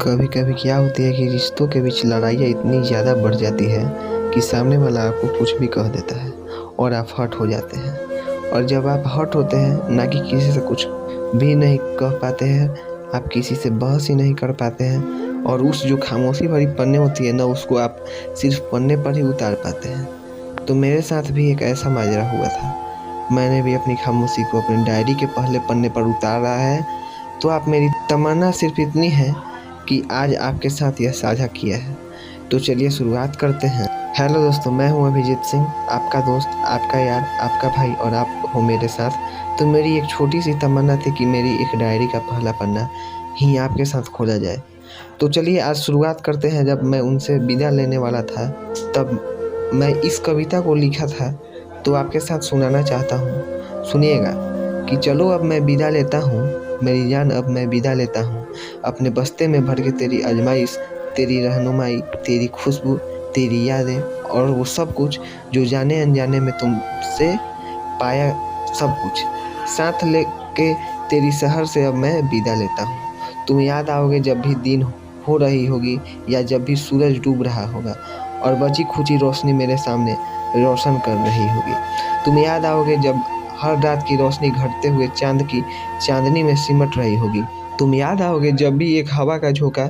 कभी कभी क्या होती है कि रिश्तों के बीच लड़ाइयाँ इतनी ज़्यादा बढ़ जाती है कि सामने वाला आपको कुछ भी कह देता है और आप हर्ट हो जाते हैं। और जब आप हर्ट होते हैं, ना कि किसी से कुछ भी नहीं कह पाते हैं, आप किसी से बहस ही नहीं कर पाते हैं, और उस जो खामोशी भरी पन्ने होती है ना, उसको आप सिर्फ पन्ने पर ही उतार पाते हैं। तो मेरे साथ भी एक ऐसा माजरा हुआ था। मैंने भी अपनी खामोशी को अपनी डायरी के पहले पन्ने पर उतारा है। तो आप मेरी तमन्ना सिर्फ इतनी है कि आज आपके साथ यह साझा किया है। तो चलिए शुरुआत करते हैं। हेलो दोस्तों, मैं हूं अभिजीत सिंह, आपका दोस्त, आपका यार, आपका भाई, और आप हो मेरे साथ। तो मेरी एक छोटी सी तमन्ना थी कि मेरी एक डायरी का पहला पन्ना ही आपके साथ खोला जाए। तो चलिए आज शुरुआत करते हैं। जब मैं उनसे विदा लेने वाला था, तब मैं इस कविता को लिखा था, तो आपके साथ सुनाना चाहता हूँ। सुनिएगा कि चलो अब मैं विदा लेता हूँ, मेरी जान अब मैं विदा लेता हूँ। अपने बस्ते में भर के तेरी आजमाइश, तेरी रहनुमाई, तेरी खुशबू, तेरी यादें और वो सब कुछ जो जाने अनजाने में तुमसे पाया, सब कुछ साथ लेके तेरी शहर से अब मैं विदा लेता हूँ। तुम याद आओगे जब भी दिन हो रही होगी या जब भी सूरज डूब रहा होगा और बची खुची रोशनी मेरे सामने रोशन कर रही होगी। तुम याद आओगे जब हर रात की रोशनी घटते हुए चांद की चांदनी में सिमट रही होगी। तुम याद आओगे जब भी एक हवा का झोंका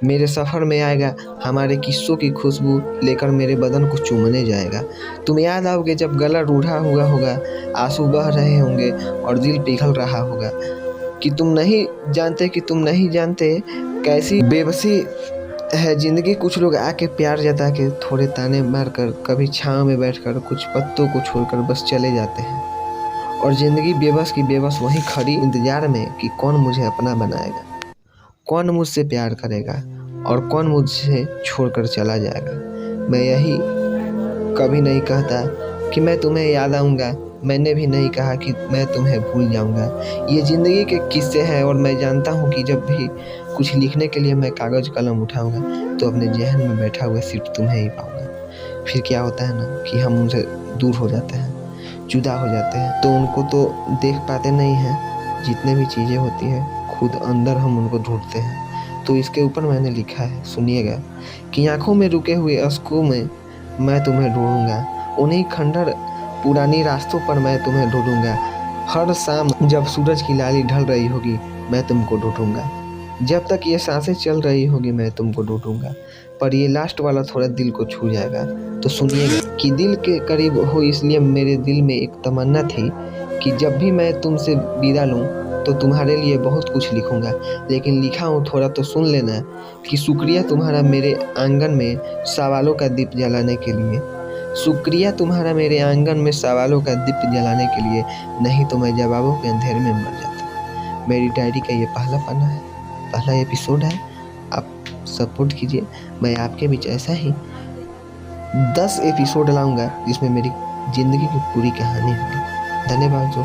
मेरे सफ़र में आएगा, हमारे किस्सों की खुशबू लेकर मेरे बदन को चूमने जाएगा। तुम याद आओगे जब गला रूठा हुआ होगा, आंसू बह रहे होंगे और दिल पिघल रहा होगा, कि तुम नहीं जानते कैसी बेबसी है ज़िंदगी। कुछ लोग आके प्यार जता के थोड़े ताने मारकर, कभी छाँव में बैठकर, कुछ पत्तों को छोड़कर बस चले जाते हैं, और ज़िंदगी बेबस की बेबस वहीं खड़ी इंतज़ार में कि कौन मुझे अपना बनाएगा, कौन मुझसे प्यार करेगा और कौन मुझसे छोड़कर चला जाएगा। मैं यही कभी नहीं कहता कि मैं तुम्हें याद आऊँगा, मैंने भी नहीं कहा कि मैं तुम्हें भूल जाऊँगा। ये ज़िंदगी के किस्से हैं और मैं जानता हूँ कि जब भी कुछ लिखने के लिए मैं कागज़ कलम उठाऊँगा तो अपने जहन में बैठा हुआ सिर्फ तुम्हें ही पाऊँगा। फिर क्या होता है ना कि हम उनसे दूर हो जाते हैं, जुदा हो जाते हैं, तो उनको तो देख पाते नहीं हैं। जितने भी चीज़ें होती हैं खुद अंदर हम उनको ढूंढते हैं। तो इसके ऊपर मैंने लिखा है, सुनिएगा, कि आंखों में रुके हुए अश्कों में मैं तुम्हें ढूंढूंगा, उन्हीं खंडर पुरानी रास्तों पर मैं तुम्हें ढूंढूंगा। हर शाम जब सूरज की लाली ढल रही होगी मैं तुमको ढूंढूंगा, जब तक ये सांसें चल रही होगी मैं तुमको ढूंढूंगा। पर ये लास्ट वाला थोड़ा दिल को छू जाएगा, तो सुनिएगा कि दिल के करीब हो इसलिए मेरे दिल में एक तमन्ना थी कि जब भी मैं तुमसे विदा लूँ तो तुम्हारे लिए बहुत कुछ लिखूंगा। लेकिन लिखा हूँ थोड़ा तो सुन लेना, कि शुक्रिया तुम्हारा मेरे आंगन में सवालों का दीप जलाने के लिए, शुक्रिया तुम्हारा मेरे आंगन में सवालों का दीप जलाने के लिए, नहीं तो मैं जवाबों के अंधेरे में मर जाता। मेरी डायरी का ये पहला पन्ना है, पहला एपिसोड है। आप सपोर्ट कीजिए। मैं आपके बीच ऐसा ही 10 एपिसोड लाऊंगा जिसमें मेरी ज़िंदगी की पूरी कहानी होगी। धन्यवाद दोस्तों।